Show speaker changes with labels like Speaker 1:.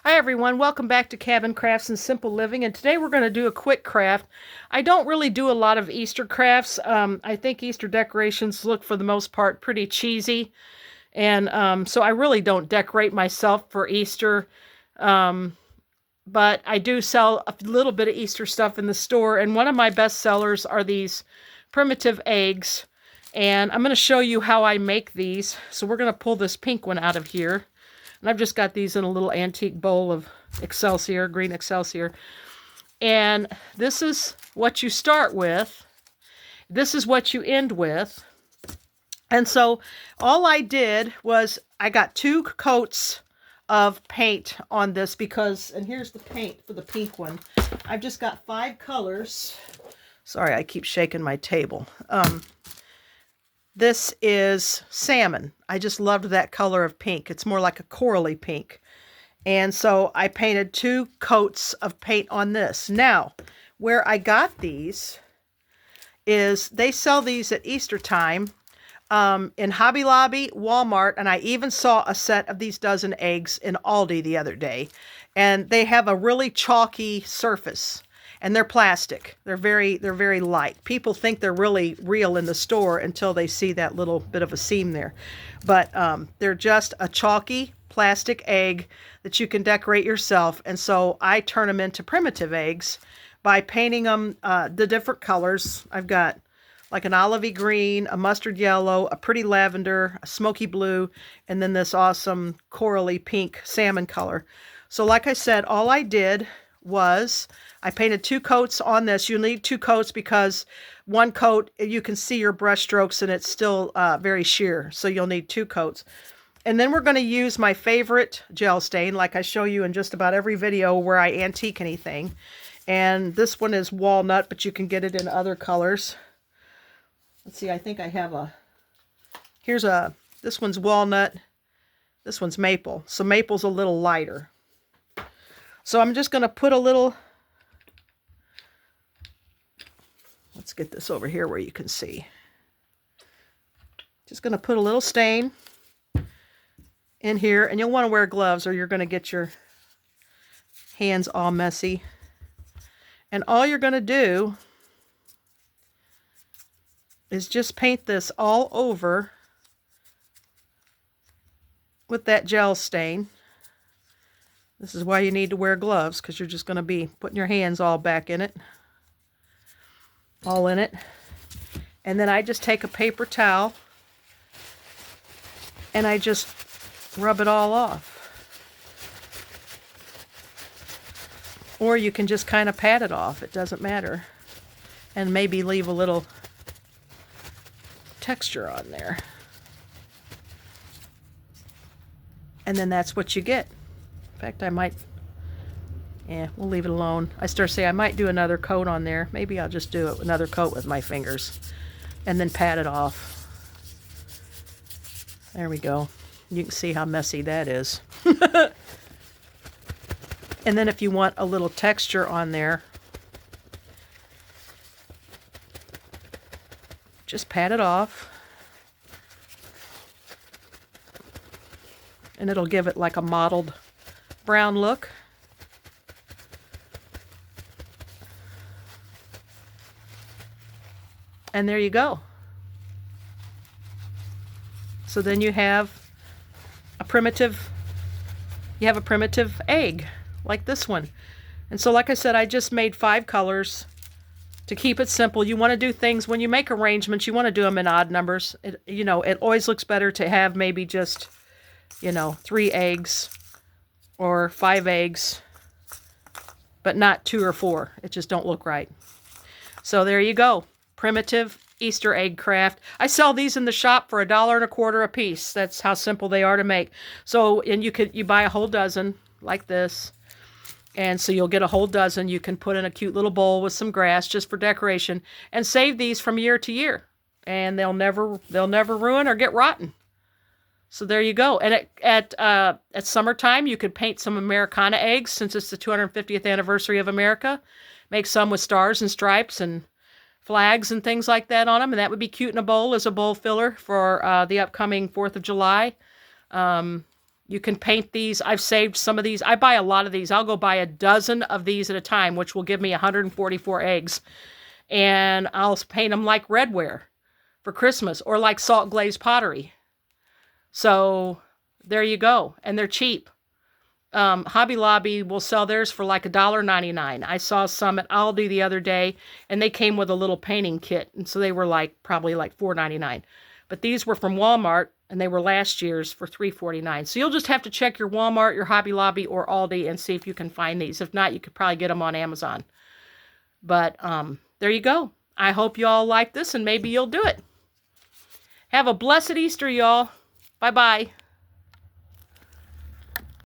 Speaker 1: Hi everyone, welcome back to Cabin Crafts and Simple Living, and today we're going to do a quick craft. I don't really do a lot of Easter crafts. I think Easter decorations look for the most part pretty cheesy, and so I really don't decorate myself for Easter. Um, but I do sell a little bit of Easter stuff in the store, and one of my best sellers are these primitive eggs, and I'm going to show you how I make these. So we're going to pull this pink one out of here. And I've just got these in a little antique bowl of Excelsior, green Excelsior. And this is what you start with. This is what you end with. And so all I did was I got 2 coats of paint on this because, and here's the paint for the pink one. I've just got 5 colors. Sorry, I keep shaking my table. This is salmon. I just loved that color of pink. It's more like a corally pink. And so I painted 2 coats of paint on this. Now, where I got these is they sell these at Easter time in Hobby Lobby, Walmart, and I even saw a set of these dozen eggs in Aldi the other day. And they have a really chalky surface. And they're plastic. They're very light. People think they're really real in the store until they see that little bit of a seam there. But they're just a chalky plastic egg that you can decorate yourself. And so I turn them into primitive eggs by painting them the different colors. I've got like an olivey green, a mustard yellow, a pretty lavender, a smoky blue, and then this awesome corally pink salmon color. So like I said, all I did was I painted 2 coats on this. You need 2 coats because 1 coat, you can see your brush strokes and it's still very sheer. So you'll need 2 coats. And then we're going to use my favorite gel stain, like I show you in just about every video where I antique anything. And this one is walnut, but you can get it in other colors. Let's see, I think I have this one's walnut, this one's maple. So maple's a little lighter. So I'm just going to put a little, let's get this over here where you can see. Just going to put a little stain in here, and you'll want to wear gloves or you're going to get your hands all messy. And all you're going to do is just paint this all over with that gel stain. This is why you need to wear gloves, because you're just going to be putting your hands all back in it. All in it. And then I just take a paper towel and I just rub it all off. Or you can just kind of pat it off. It doesn't matter. And maybe leave a little texture on there. And then that's what you get. In fact, I might, we'll leave it alone. I start to say I might do another coat on there. Maybe I'll just do it another coat with my fingers and then pat it off. There we go. You can see how messy that is. And then if you want a little texture on there, just pat it off. And it'll give it like a mottled brown look. And there you go. So then you have a primitive egg like this one. And so like I said, I just made 5 colors to keep it simple. You want to do things when you make arrangements, you want to do them in odd numbers. It always looks better to have maybe just 3 eggs or 5 eggs, but not 2 or 4. It just don't look right. So there you go. Primitive Easter egg craft. I sell these in the shop for $1.25 a piece. That's how simple they are to make. So, and you buy a whole dozen like this. And so you'll get a whole dozen. You can put in a cute little bowl with some grass just for decoration and save these from year to year. And they'll never ruin or get rotten. So there you go. And at summertime, you could paint some Americana eggs since it's the 250th anniversary of America. Make some with stars and stripes and flags and things like that on them. And that would be cute in a bowl as a bowl filler for the upcoming 4th of July. You can paint these. I've saved some of these. I buy a lot of these. I'll go buy a dozen of these at a time, which will give me 144 eggs. And I'll paint them like redware for Christmas or like salt glazed pottery. So there you go. And they're cheap. Hobby Lobby will sell theirs for like $1.99. I saw some at Aldi the other day, and they came with a little painting kit, and so they were like probably like $4.99. But these were from Walmart, and they were last year's for $3.49. So you'll just have to check your Walmart, your Hobby Lobby, or Aldi and see if you can find these. If not, you could probably get them on Amazon. But there you go. I hope you all like this, and maybe you'll do it. Have a blessed Easter, y'all. Bye-bye.